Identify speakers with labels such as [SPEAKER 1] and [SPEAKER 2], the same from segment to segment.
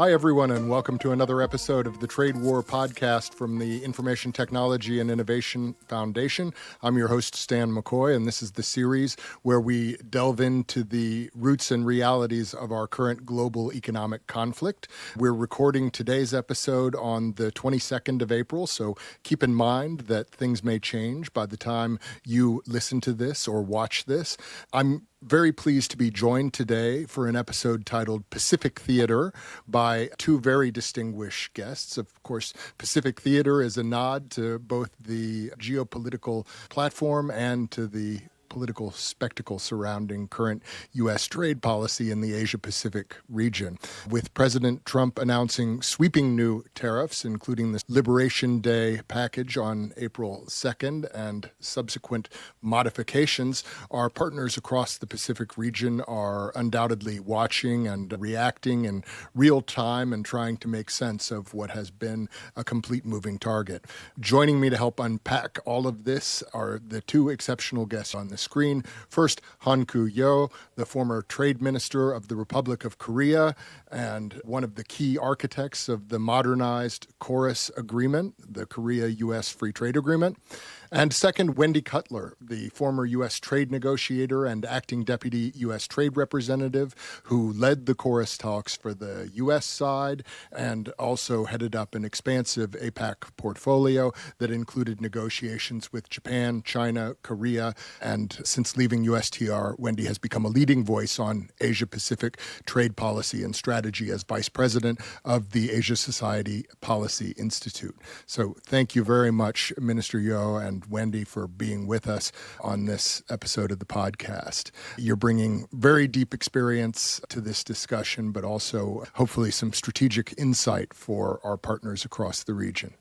[SPEAKER 1] Hi, everyone, and welcome to another episode of the Trade War podcast from the Information Technology and Innovation Foundation. I'm your host, Stan McCoy, and this is the series where we delve into the roots and realities of our current global economic conflict. We're recording today's episode on the 22nd of April, so keep in mind that things may change by the time you listen to this or watch this. I'm very pleased to be joined today for an episode titled Pacific Theater by two very distinguished guests. Of course, Pacific Theater is a nod to both the geopolitical platform and to the political spectacle surrounding current U.S. trade policy in the Asia-Pacific region. With President Trump announcing sweeping new tariffs, including the Liberation Day package on April 2nd and subsequent modifications, our partners across the Pacific region are undoubtedly watching and reacting in real time and trying to make sense of what has been a complete moving target. Joining me to help unpack all of this are the two exceptional guests on the screen. First, Han-koo Yeo, the former trade minister of the Republic of Korea and one of the key architects of the modernized KORUS agreement, the Korea-U.S. Free Trade Agreement. And second, Wendy Cutler, the former U.S. trade negotiator and acting deputy U.S. trade representative who led the KORUS talks for the U.S. side and also headed up an expansive APAC portfolio that included negotiations with Japan, China, Korea, and since leaving USTR, Wendy has become a leading voice on Asia-Pacific trade policy and strategy as vice president of the Asia Society Policy Institute. So thank you very much, Minister Yeo and Wendy, for being with us on this episode of the podcast. You're bringing very deep experience to this discussion, but also hopefully some strategic insight for our partners across the region.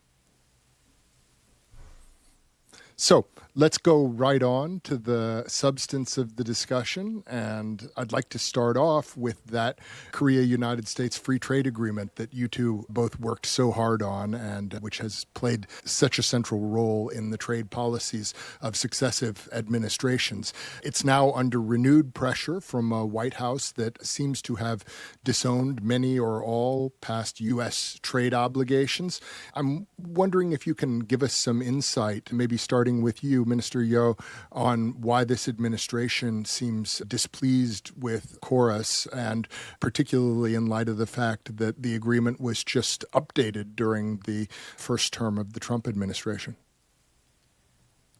[SPEAKER 1] So let's go right on to the substance of the discussion. And I'd like to start off with that Korea-United States Free Trade Agreement that you two both worked so hard on and which has played such a central role in the trade policies of successive administrations. It's now under renewed pressure from a White House that seems to have disowned many or all past U.S. trade obligations. I'm wondering if you can give us some insight, maybe starting with you, Minister Yeo, on why this administration seems displeased with KORUS, and particularly in light of the fact that the agreement was just updated during the first term of the Trump administration.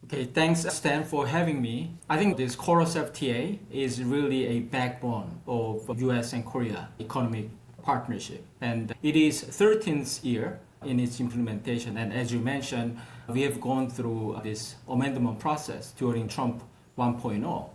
[SPEAKER 2] Okay, thanks, Stan, for having me. I think this KORUS FTA is really a backbone of U.S. and Korea economic partnership. And it is 13th year in its implementation. And as you mentioned, we have gone through this amendment process during Trump 1.0.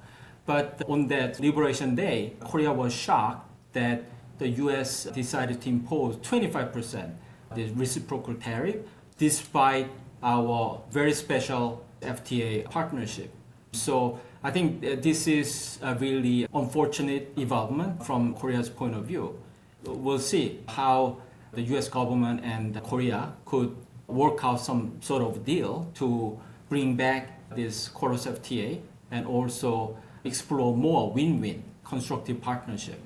[SPEAKER 2] But on that Liberation Day, Korea was shocked that the U.S. decided to impose 25% the reciprocal tariff despite our very special FTA partnership. So I think this is a really unfortunate development from Korea's point of view. We'll see how the U.S. government and Korea could work out some sort of deal to bring back this KORUS FTA and also explore more win-win constructive partnership.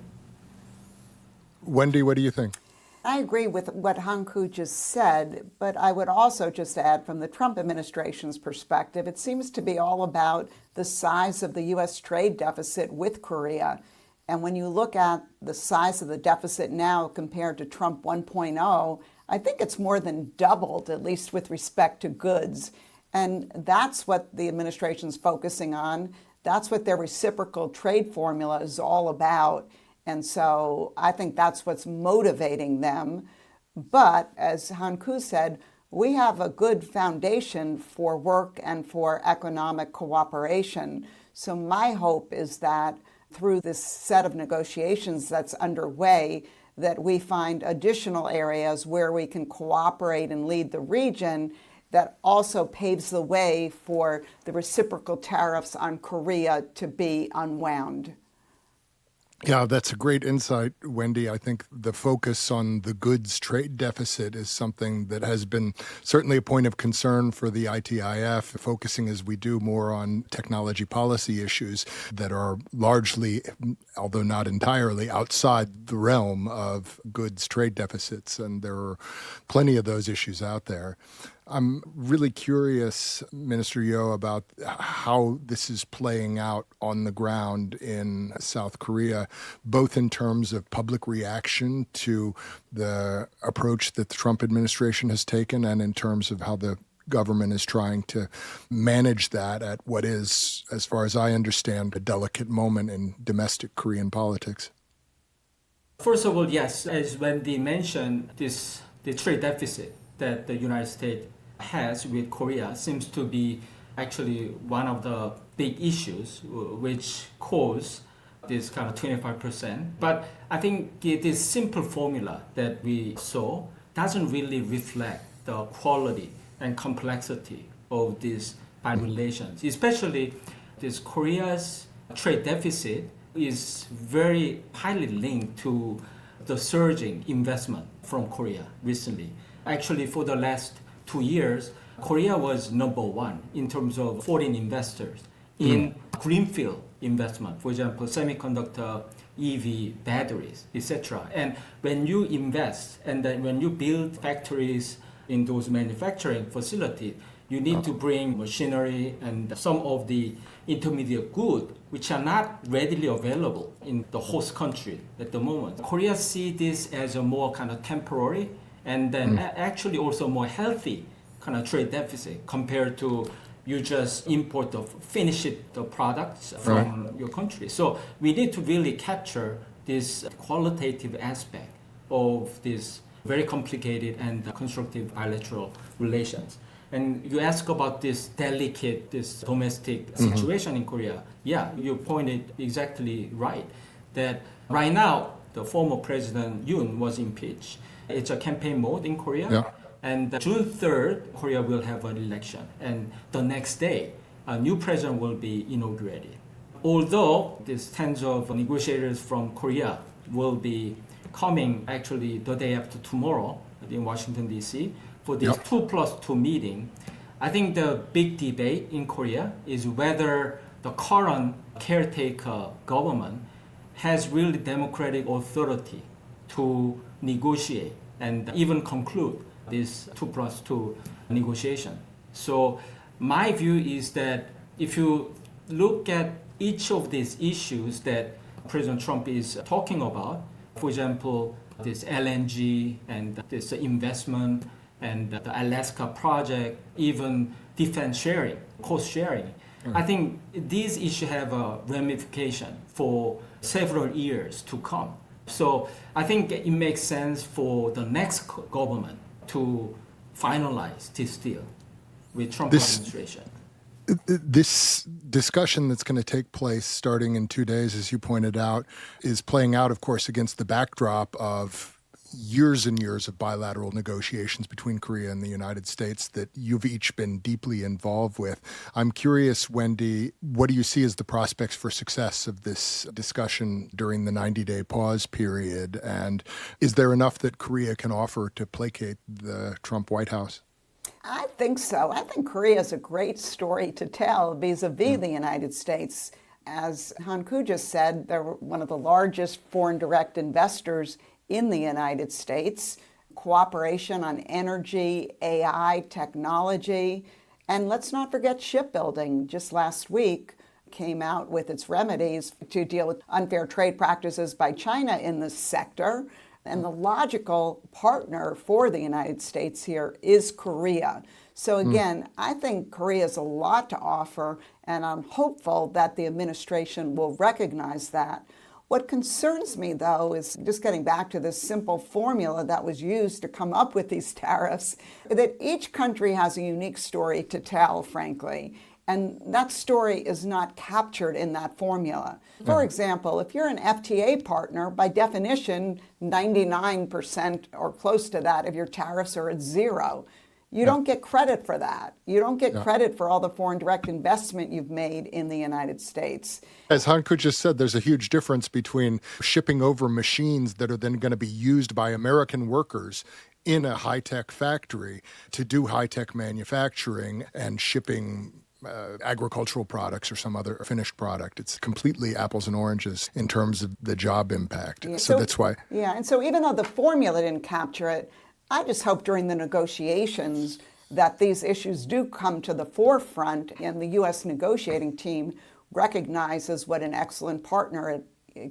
[SPEAKER 1] Wendy, what do you think?
[SPEAKER 3] I agree with what Han-koo just said, but I would also just add from the Trump administration's perspective, it seems to be all about the size of the U.S. trade deficit with Korea. And when you look at the size of the deficit now compared to Trump 1.0, I think it's more than doubled, at least with respect to goods. And that's what the administration's focusing on. That's what their reciprocal trade formula is all about. And so I think that's what's motivating them. But as Han-koo said, we have a good foundation for work and for economic cooperation. So my hope is that through this set of negotiations that's underway, that we find additional areas where we can cooperate and lead the region that also paves the way for the reciprocal tariffs on Korea to be unwound.
[SPEAKER 1] Yeah, that's a great insight, Wendy. I think the focus on the goods trade deficit is something that has been certainly a point of concern for the ITIF, focusing as we do more on technology policy issues that are largely, although not entirely, outside the realm of goods trade deficits. And there are plenty of those issues out there. I'm really curious, Minister Yeo, about how this is playing out on the ground in South Korea, both in terms of public reaction to the approach that the Trump administration has taken and in terms of how the government is trying to manage that at what is, as far as I understand, a delicate moment in domestic Korean politics.
[SPEAKER 2] First of all, yes, as Wendy mentioned, the trade deficit that the United States has with Korea seems to be actually one of the big issues which cause this kind of 25%. But I think this simple formula that we saw doesn't really reflect the quality and complexity of these relations, especially this Korea's trade deficit is very highly linked to the surging investment from Korea recently. Actually, for the last 2 years, Korea was number one in terms of foreign investors in greenfield investment, for example, semiconductor, EV, batteries, etc. And when you invest and then when you build factories in those manufacturing facilities, you need to bring machinery and some of the intermediate goods which are not readily available in the host country at the moment. Korea sees this as a more kind of temporary and then actually also more healthy kind of trade deficit compared to you just import the finished products from your country. So we need to really capture this qualitative aspect of this very complicated and constructive bilateral relations. And you ask about this delicate, this domestic situation in Korea. Yeah, you pointed exactly right. That right now, the former President Yoon was impeached. It's a campaign mode in Korea.
[SPEAKER 1] Yeah.
[SPEAKER 2] And June 3rd, Korea will have an election. And the next day, a new president will be inaugurated. Although these tens of negotiators from Korea will be coming actually the day after tomorrow in Washington, D.C., for this 2+2 meeting, I think the big debate in Korea is whether the current caretaker government has really democratic authority to negotiate and even conclude this 2+2 negotiation. So my view is that if you look at each of these issues that President Trump is talking about, for example, this LNG and this investment and the Alaska project, even defense sharing, cost sharing, I think these issues have a ramification for several years to come. So I think it makes sense for the next government to finalize this deal with Trump administration.
[SPEAKER 1] This discussion that's going to take place starting in 2 days, as you pointed out, is playing out, of course, against the backdrop of years and years of bilateral negotiations between Korea and the United States that you've each been deeply involved with. I'm curious, Wendy, what do you see as the prospects for success of this discussion during the 90-day pause period? And is there enough that Korea can offer to placate the Trump White House?
[SPEAKER 3] I think so. I think Korea is a great story to tell vis-a-vis the United States. As Han-koo just said, they're one of the largest foreign direct investors in the United States, cooperation on energy, AI, technology, and let's not forget shipbuilding. Just last week came out with its remedies to deal with unfair trade practices by China in this sector. And the logical partner for the United States here is Korea. So again, I think Korea has a lot to offer, and I'm hopeful that the administration will recognize that. What concerns me, though, is just getting back to this simple formula that was used to come up with these tariffs, that each country has a unique story to tell, frankly. And that story is not captured in that formula. For example, if you're an FTA partner, by definition, 99% or close to that of your tariffs are at zero. you don't get credit for that. You don't get credit for all the foreign direct investment you've made in the United States.
[SPEAKER 1] As Han-koo just said, there's a huge difference between shipping over machines that are then going to be used by American workers in a high-tech factory to do high-tech manufacturing and shipping agricultural products or some other finished product. It's completely apples and oranges in terms of the job impact.
[SPEAKER 3] Yeah,
[SPEAKER 1] so that's why.
[SPEAKER 3] Yeah, and so even though the formula didn't capture it, I just hope during the negotiations that these issues do come to the forefront and the U.S. negotiating team recognizes what an excellent partner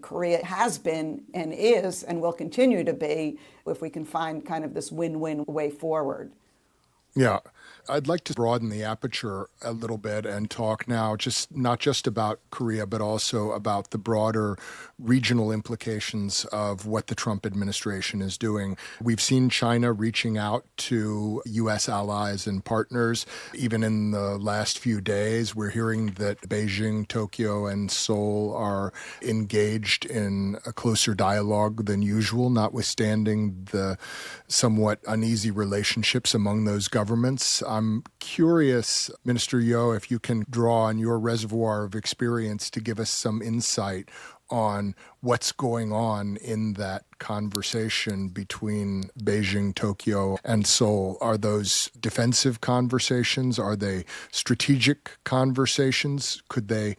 [SPEAKER 3] Korea has been and is and will continue to be if we can find kind of this win-win way forward.
[SPEAKER 1] Yeah. I'd like to broaden the aperture a little bit and talk now not just about Korea, but also about the broader regional implications of what the Trump administration is doing. We've seen China reaching out to U.S. allies and partners. Even in the last few days, we're hearing that Beijing, Tokyo, and Seoul are engaged in a closer dialogue than usual, notwithstanding the somewhat uneasy relationships among those governments. I'm curious, Minister Yeo, if you can draw on your reservoir of experience to give us some insight on what's going on in that conversation between Beijing, Tokyo, and Seoul. Are those defensive conversations? Are they strategic conversations? Could they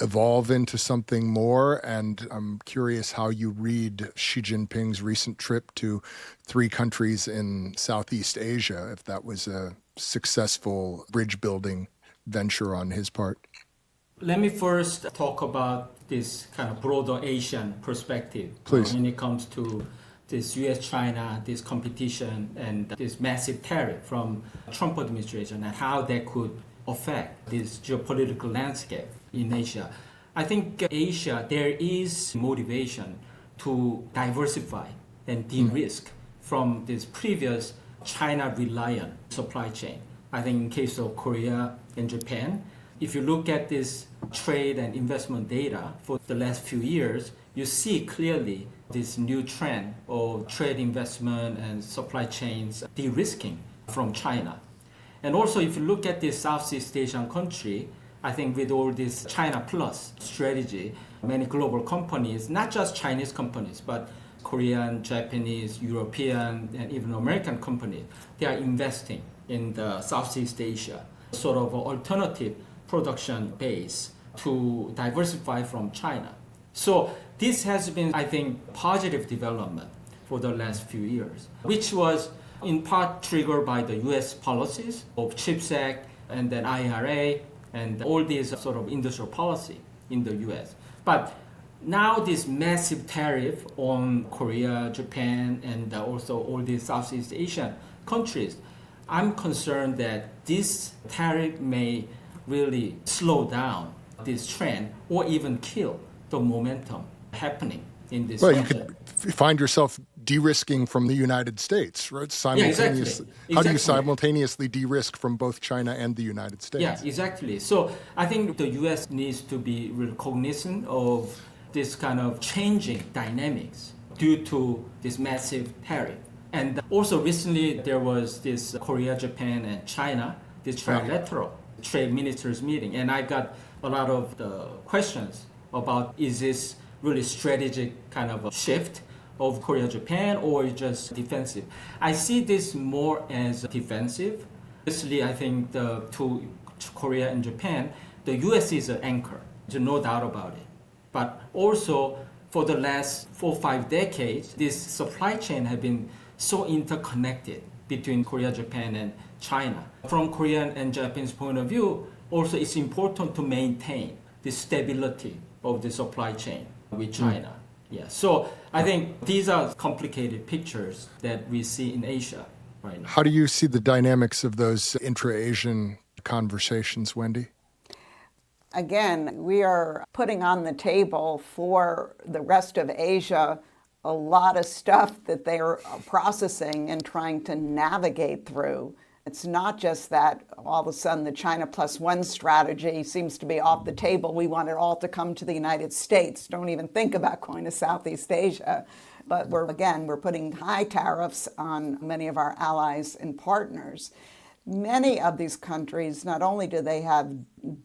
[SPEAKER 1] evolve into something more? And I'm curious how you read Xi Jinping's recent trip to 3 countries in Southeast Asia, if that was a successful bridge-building venture on his part.
[SPEAKER 2] Let me first talk about this kind of broader Asian perspective.
[SPEAKER 1] Please.
[SPEAKER 2] When it comes to this U.S.-China, this competition, and this massive tariff from Trump administration and how that could affect this geopolitical landscape in Asia. I think Asia, there is motivation to diversify and de-risk from this previous China-reliant supply chain. I think in case of Korea and Japan, if you look at this trade and investment data for the last few years, you see clearly this new trend of trade investment and supply chains de-risking from China. And also, if you look at this Southeast Asian country, I think with all this China Plus strategy, many global companies, not just Chinese companies, but Korean, Japanese, European, and even American companies, they are investing in the Southeast Asia, sort of an alternative production base to diversify from China. So this has been, I think, positive development for the last few years, which was in part triggered by the U.S. policies of CHIPS Act and then IRA and all these sort of industrial policy in the U.S. But now this massive tariff on Korea, Japan, and also all these Southeast Asian countries, I'm concerned that this tariff may really slow down this trend or even kill the momentum happening in this
[SPEAKER 1] Well,
[SPEAKER 2] region.
[SPEAKER 1] you could find yourself de-risking from the United States, right? Simultaneously.
[SPEAKER 2] Exactly.
[SPEAKER 1] How do you simultaneously de-risk from both China and the United States?
[SPEAKER 2] Yeah, exactly. So I think the U.S. needs to be real cognizant of this kind of changing dynamics due to this massive tariff. And also recently there was this Korea, Japan, and China, this trilateral trade ministers meeting. And I got a lot of the questions about, is this really strategic kind of a shift of Korea, Japan, or just defensive? I see this more as defensive. Obviously, I think to Korea and Japan, the U.S. is an anchor, there's no doubt about it. But also, for the last 4 or 5 decades, this supply chain has been so interconnected between Korea, Japan, and China. From Korean and Japanese point of view, also it's important to maintain the stability of the supply chain with China. Yeah. So I think these are complicated pictures that we see in Asia right now.
[SPEAKER 1] How do you see the dynamics of those intra-Asian conversations, Wendy?
[SPEAKER 3] Again, we are putting on the table for the rest of Asia a lot of stuff that they are processing and trying to navigate through. It's not just that all of a sudden the China plus one strategy seems to be off the table. We want it all to come to the United States. Don't even think about going to Southeast Asia. but we're putting high tariffs on many of our allies and partners. Many of these countries, not only do they have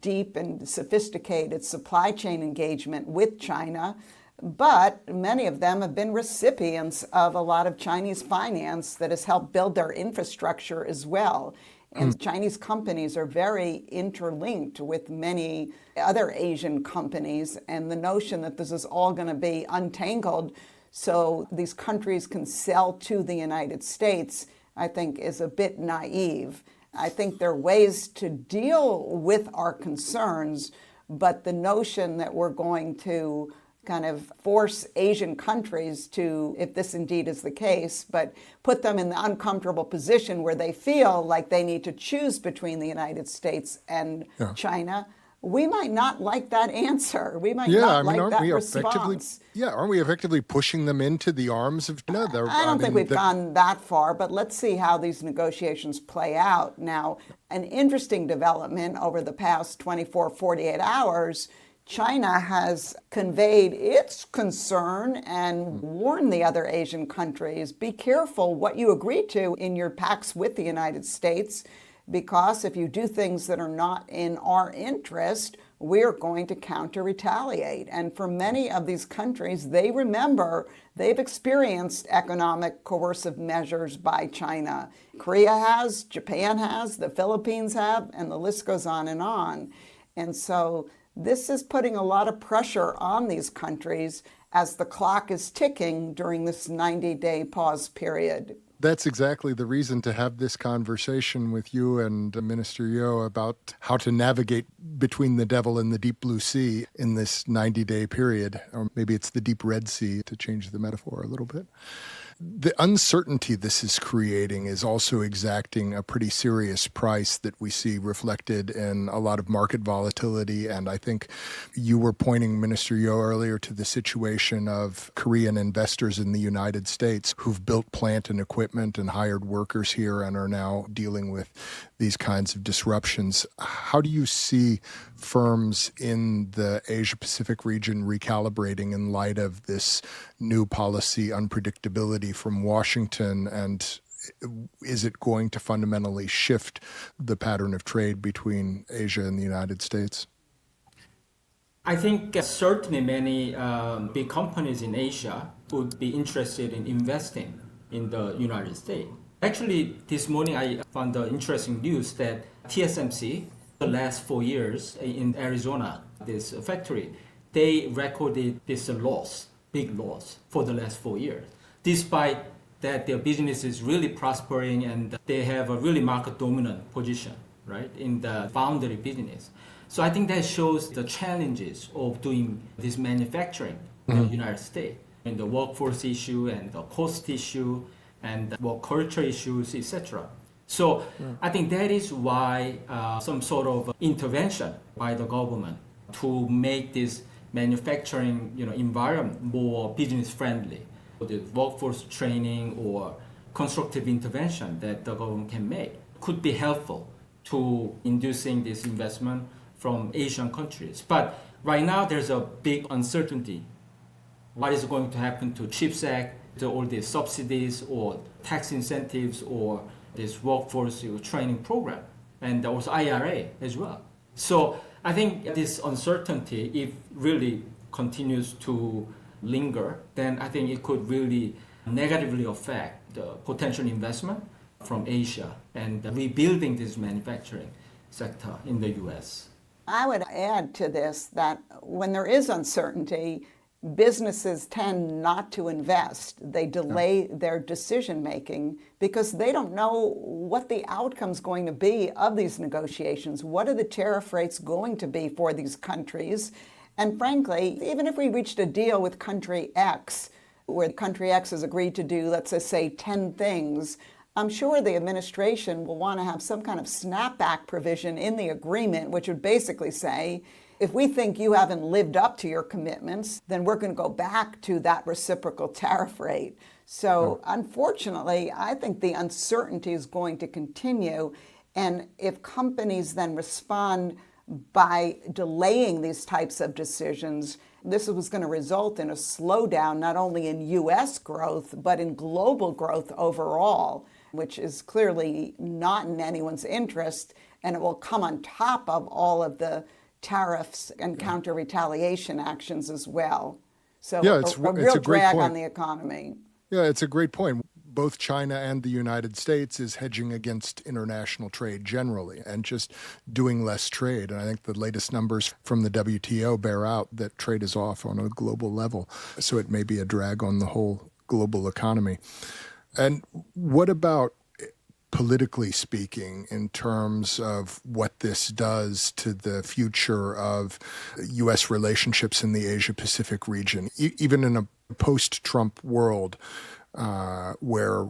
[SPEAKER 3] deep and sophisticated supply chain engagement with China, but many of them have been recipients of a lot of Chinese finance that has helped build their infrastructure as well. And Chinese companies are very interlinked with many other Asian companies, and the notion that this is all going to be untangled so these countries can sell to the United States, I think, is a bit naive. I think there are ways to deal with our concerns, but the notion that we're going to kind of force Asian countries to, if this indeed is the case, but put them in the uncomfortable position where they feel like they need to choose between the United States and China, we might not like that answer. We might not like that response.
[SPEAKER 1] Aren't we effectively pushing them into the arms of China?
[SPEAKER 3] I don't think we've gone that far, but let's see how these negotiations play out. Now, an interesting development over the past 24, 48 hours, China has conveyed its concern and warned the other Asian countries, be careful what you agree to in your pacts with the United States, because if you do things that are not in our interest, we're going to counter-retaliate. And for many of these countries, they remember they've experienced economic coercive measures by China. Korea has, Japan has, the Philippines have, and the list goes on and on. And so this is putting a lot of pressure on these countries as the clock is ticking during this 90-day pause period.
[SPEAKER 1] That's exactly the reason to have this conversation with you and Minister Yeo about how to navigate between the devil and the deep blue sea in this 90-day period. Or maybe it's the deep red sea, to change the metaphor a little bit. The uncertainty this is creating is also exacting a pretty serious price that we see reflected in a lot of market volatility. And I think you were pointing, Minister Yeo, earlier to the situation of Korean investors in the United States who've built plant and equipment and hired workers here and are now dealing with these kinds of disruptions. How do you see firms in the Asia-Pacific region recalibrating in light of this new policy unpredictability from Washington? And is it going to fundamentally shift the pattern of trade between Asia and the United States?
[SPEAKER 2] I think certainly many big companies in Asia would be interested in investing in the United States. Actually, this morning I found the interesting news that TSMC, the last 4 years in Arizona, this factory, they recorded this loss, big loss for the last 4 years. Despite that their business is really prospering and they have a really market dominant position, right, in the foundry business. So I think that shows the challenges of doing this manufacturing in the United States, and the workforce issue and the cost issue and work culture issues, etc. So I think that is why some sort of intervention by the government to make this manufacturing environment more business friendly, the workforce training or constructive intervention that the government can make could be helpful to inducing this investment from Asian countries. But right now there's a big uncertainty. What is going to happen to CHIPS Act, to all these subsidies or tax incentives or this workforce training program, and also IRA as well. So I think this uncertainty, if really continues to linger, then I think it could really negatively affect the potential investment from Asia and rebuilding this manufacturing sector in the U.S.
[SPEAKER 3] I would add to this that when there is uncertainty, businesses tend not to invest. They delay their decision making because they don't know what the outcome's going to be of these negotiations. What are the tariff rates going to be for these countries? And frankly, even if we reached a deal with country X, where country X has agreed to do, let's just say, 10 things, I'm sure the administration will want to have some kind of snapback provision in the agreement, which would basically say, if we think you haven't lived up to your commitments, then we're going to go back to that reciprocal tariff rate. So unfortunately, I think the uncertainty is going to continue. And if companies then respond by delaying these types of decisions, this was going to result in a slowdown not only in U.S. growth, but in global growth overall, which is clearly not in anyone's interest, and it will come on top of all of the tariffs and counter-retaliation actions as well. So a real drag on the economy.
[SPEAKER 1] Yeah, it's a great point. Both China and the United States is hedging against international trade generally and just doing less trade. And I think the latest numbers from the WTO bear out that trade is off on a global level. So it may be a drag on the whole global economy. And what about politically speaking, in terms of what this does to the future of U.S. relationships in the Asia-Pacific region, even in a post-Trump world where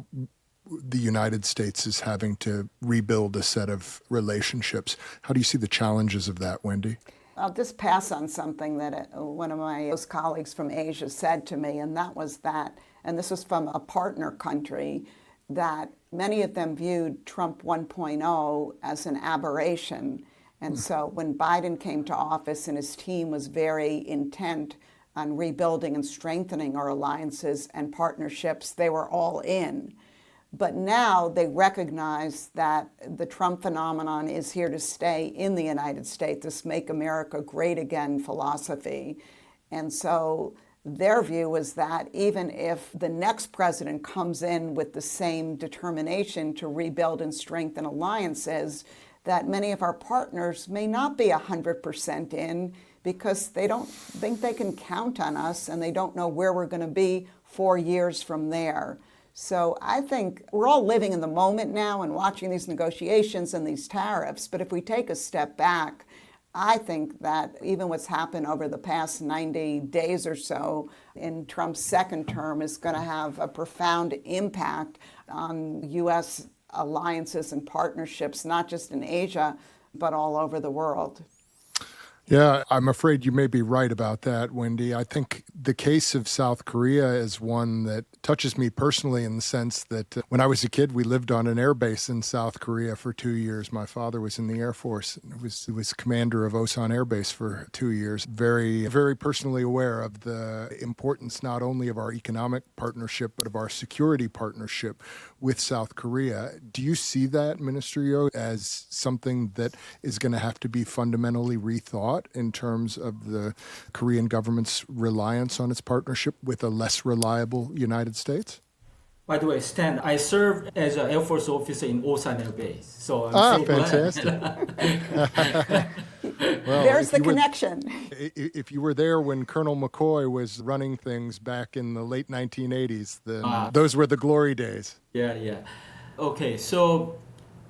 [SPEAKER 1] the United States is having to rebuild a set of relationships? How do you see the challenges of that, Wendy?
[SPEAKER 3] I'll just pass on something that one of my colleagues from Asia said to me, and that was that, and this was from a partner country, that many of them viewed Trump 1.0 as an aberration. And so when Biden came to office and his team was very intent on rebuilding and strengthening our alliances and partnerships, they were all in. But now they recognize that the Trump phenomenon is here to stay in the United States, this Make America Great Again philosophy. And so their view is that even if the next president comes in with the same determination to rebuild and strengthen alliances, that many of our partners may not be 100% in because they don't think they can count on us and they don't know where we're going to be 4 years from there. So I think we're all living in the moment now and watching these negotiations and these tariffs. But if we take a step back, I think that even what's happened over the past 90 days or so in Trump's second term is going to have a profound impact on U.S. alliances and partnerships, not just in Asia, but all over the world.
[SPEAKER 1] Yeah, I'm afraid you may be right about that, Wendy. I think the case of South Korea is one that touches me personally in the sense that when I was a kid, we lived on an air base in South Korea for 2 years. My father was in the Air Force. He was commander of Osan Air Base for 2 years. Very, very personally aware of the importance not only of our economic partnership, but of our security partnership with South Korea. Do you see that, Minister Yeo, as something that is going to have to be fundamentally rethought in terms of the Korean government's reliance on its partnership with a less reliable United States?
[SPEAKER 2] By the way, Stan, I served as an Air Force officer in Osan Air Base, so I'm so
[SPEAKER 1] fantastic. Well,
[SPEAKER 3] there's the connection.
[SPEAKER 1] If you were there when Colonel McCoy was running things back in the late 1980s, then those were the glory days.
[SPEAKER 2] Yeah. Okay, so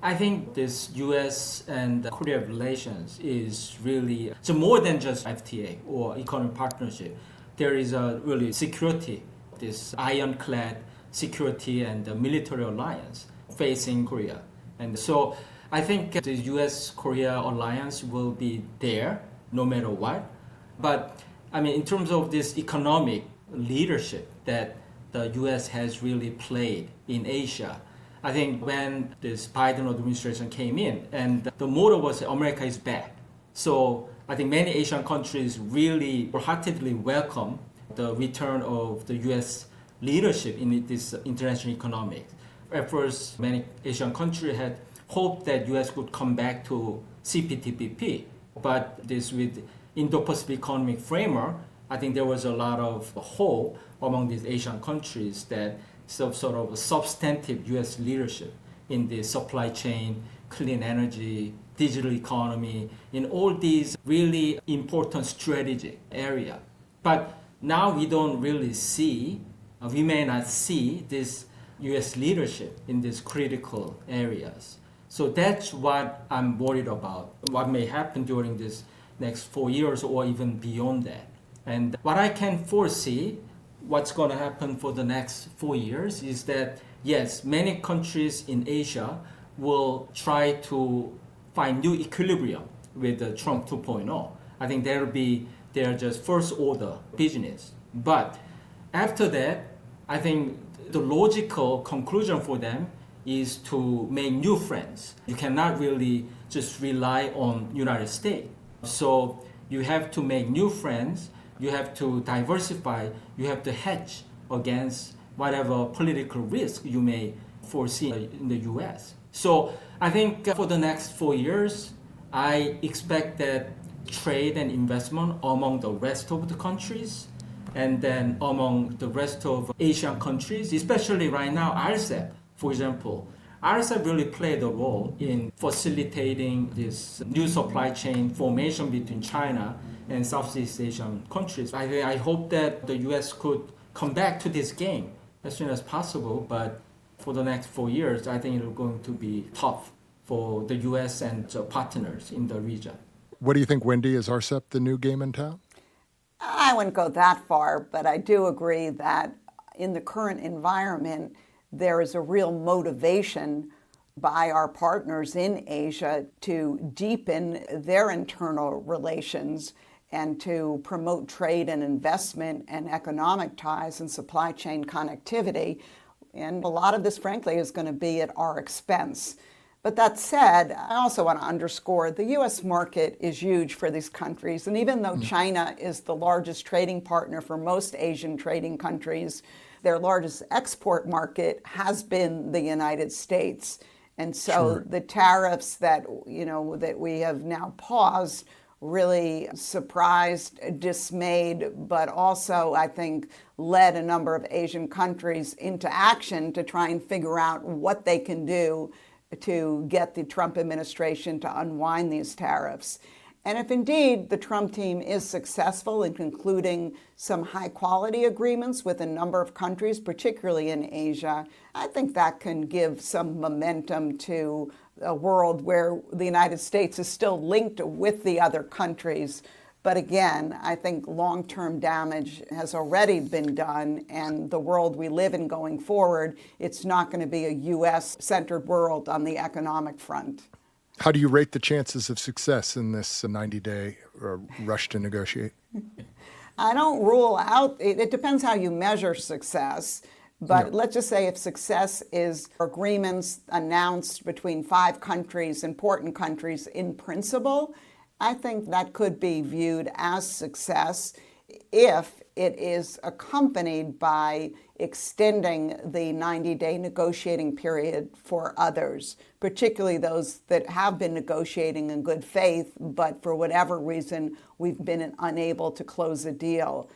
[SPEAKER 2] I think this U.S. and Korea relations is really, so more than just FTA or economic partnership. There is a really security, this ironclad security and military alliance facing Korea. And so I think the U.S.-Korea alliance will be there no matter what. But I mean, in terms of this economic leadership that the U.S. has really played in Asia, I think when this Biden administration came in, and the motto was America is back. So I think many Asian countries really wholeheartedly welcome the return of the U.S. leadership in this international economics. At first, many Asian countries had hoped that U.S. would come back to CPTPP, but this with Indo-Pacific Economic Framework, I think there was a lot of hope among these Asian countries that some sort of a substantive U.S. leadership in the supply chain, clean energy, digital economy, in all these really important strategic areas. But now we don't really see, we may not see this U.S. leadership in these critical areas. So that's what I'm worried about, what may happen during this next 4 years or even beyond that. And what I can foresee, what's going to happen for the next 4 years is that, yes, many countries in Asia will try to find new equilibrium with the Trump 2.0. I think that'll be their just first order business. But after that, I think the logical conclusion for them is to make new friends. You cannot really just rely on United States. So you have to make new friends You have to diversify, you have to hedge against whatever political risk you may foresee in the US. So I think for the next 4 years, I expect that trade and investment among the rest of the countries and then among the rest of Asian countries, especially right now, RCEP, for example. RCEP really played a role in facilitating this new supply chain formation between China and Southeast Asian countries. I hope that the US could come back to this game as soon as possible, but for the next 4 years, I think it's going to be tough for the US and partners in the region.
[SPEAKER 1] What do you think, Wendy? Is RCEP the new game in town?
[SPEAKER 3] I wouldn't go that far, but I do agree that in the current environment, there is a real motivation by our partners in Asia to deepen their internal relations and to promote trade and investment and economic ties and supply chain connectivity. And a lot of this, frankly, is going to be at our expense. But that said, I also want to underscore the U.S. market is huge for these countries. And even though China is the largest trading partner for most Asian trading countries, their largest export market has been the United States. And so the tariffs that we have now paused really surprised, dismayed, but also, I think, led a number of Asian countries into action to try and figure out what they can do to get the Trump administration to unwind these tariffs. And if indeed the Trump team is successful in concluding some high-quality agreements with a number of countries, particularly in Asia, I think that can give some momentum to a world where the United States is still linked with the other countries. But again, I think long-term damage has already been done, and the world we live in going forward, it's not going to be a U.S.-centered world on the economic front.
[SPEAKER 1] How do you rate the chances of success in this 90-day rush to negotiate?
[SPEAKER 3] I don't rule out, it depends how you measure success, but let's just say if success is agreements announced between 5 countries, important countries in principle, I think that could be viewed as success if it is accompanied by extending the 90-day negotiating period for others, particularly those that have been negotiating in good faith, but for whatever reason, we've been unable to close a deal.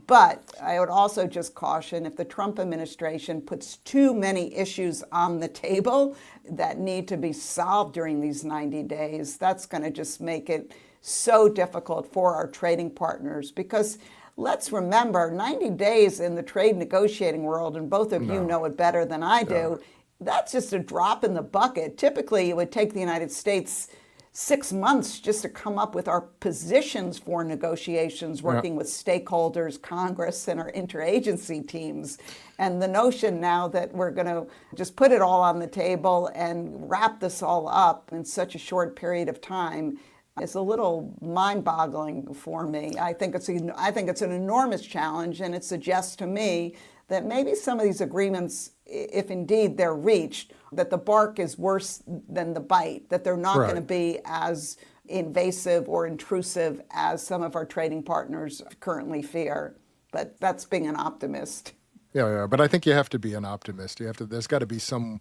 [SPEAKER 3] But I would also just caution, if the Trump administration puts too many issues on the table that need to be solved during these 90 days, that's going to just make it so difficult for our trading partners. Because let's remember, 90 days in the trade negotiating world, and both of you know it better than I do, that's just a drop in the bucket. Typically, it would take the United States 6 months just to come up with our positions for negotiations, working with stakeholders, Congress, and our interagency teams. And the notion now that we're going to just put it all on the table and wrap this all up in such a short period of time is a little mind-boggling for me. I think it's an enormous challenge, and it suggests to me that maybe some of these agreements, if indeed they're reached, that the bark is worse than the bite, that they're not going to be as invasive or intrusive as some of our trading partners currently fear. But that's being an optimist.
[SPEAKER 1] Yeah, but I think you have to be an optimist. There's got to be some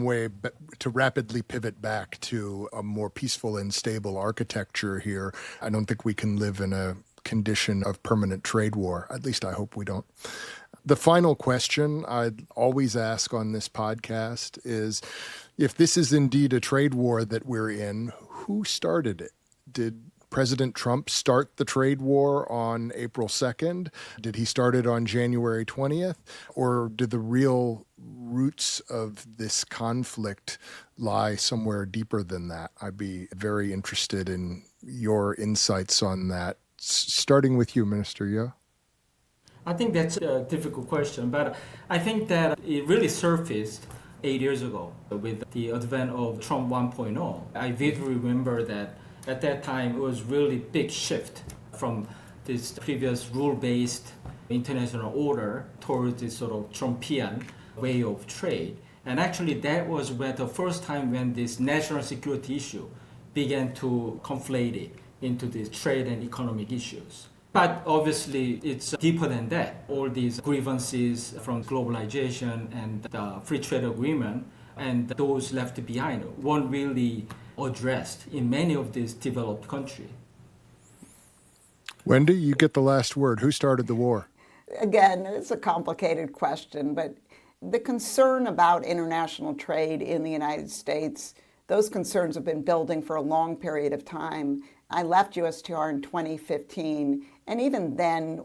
[SPEAKER 1] way to rapidly pivot back to a more peaceful and stable architecture here. I don't think we can live in a condition of permanent trade war. At least I hope we don't. The final question I'd always ask on this podcast is, if this is indeed a trade war that we're in, who started it? Did President Trump start the trade war on April 2nd? Did he start it on January 20th? Or did the real roots of this conflict lie somewhere deeper than that? I'd be very interested in your insights on that. Starting with you, Minister Yeo.
[SPEAKER 2] I think that's a difficult question, but I think that it really surfaced 8 years ago with the advent of Trump 1.0. I vividly remember that at that time, it was really big shift from this previous rule-based international order towards this sort of Trumpian way of trade. And actually, that was where the first time when this national security issue began to conflate it into these trade and economic issues. But obviously, it's deeper than that. All these grievances from globalization and the free trade agreement and those left behind weren't really addressed in many of these developed countries.
[SPEAKER 1] Wendy, you get the last word. Who started the war?
[SPEAKER 3] Again, it's a complicated question, but the concern about international trade in the United States, those concerns have been building for a long period of time. I left USTR in 2015, and even then,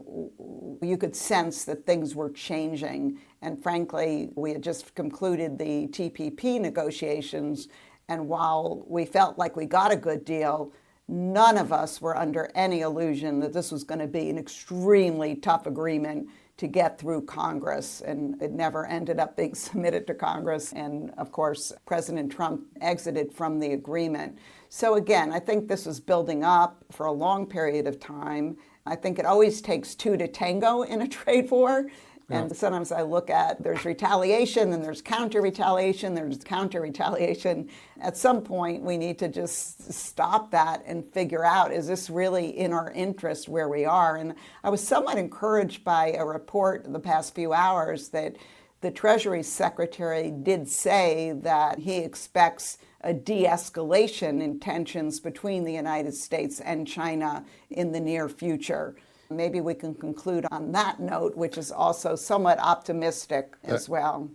[SPEAKER 3] you could sense that things were changing. And frankly, we had just concluded the TPP negotiations, and while we felt like we got a good deal, none of us were under any illusion that this was going to be an extremely tough agreement to get through Congress, and it never ended up being submitted to Congress. And of course, President Trump exited from the agreement. So again, I think this was building up for a long period of time. I think it always takes two to tango in a trade war. And sometimes I look at there's retaliation, and there's counter-retaliation, there's counter-retaliation. At some point, we need to just stop that and figure out, is this really in our interest where we are? And I was somewhat encouraged by a report in the past few hours that the Treasury Secretary did say that he expects a de-escalation in tensions between the United States and China in the near future. Maybe we can conclude on that note, which is also somewhat optimistic as well.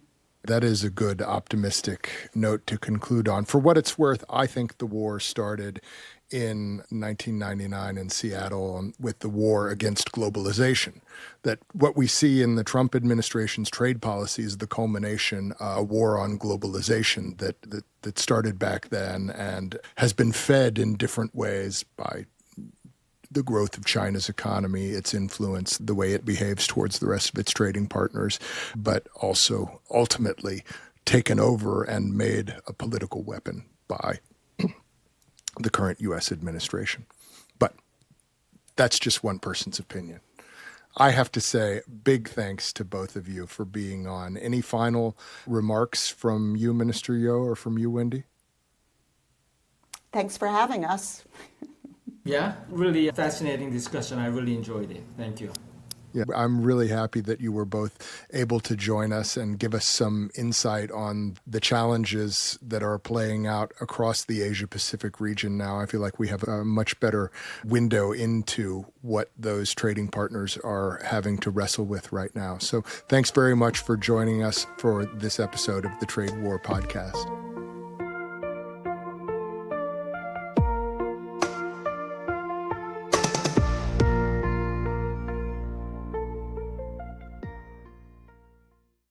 [SPEAKER 1] That is a good optimistic note to conclude on. For what it's worth, I think the war started in 1999 in Seattle with the war against globalization. That what we see in the Trump administration's trade policy is the culmination, a war on globalization that started back then and has been fed in different ways by the growth of China's economy, its influence, the way it behaves towards the rest of its trading partners, but also ultimately taken over and made a political weapon by the current U.S. administration. But that's just one person's opinion. I have to say big thanks to both of you for being on. Any final remarks from you, Minister Yeo, or from you, Wendy?
[SPEAKER 3] Thanks for having us.
[SPEAKER 2] Yeah, really fascinating discussion. I really enjoyed it. Thank you.
[SPEAKER 1] Yeah, I'm really happy that you were both able to join us and give us some insight on the challenges that are playing out across the Asia-Pacific region now. I feel like we have a much better window into what those trading partners are having to wrestle with right now. So thanks very much for joining us for this episode of the Trade War Podcast.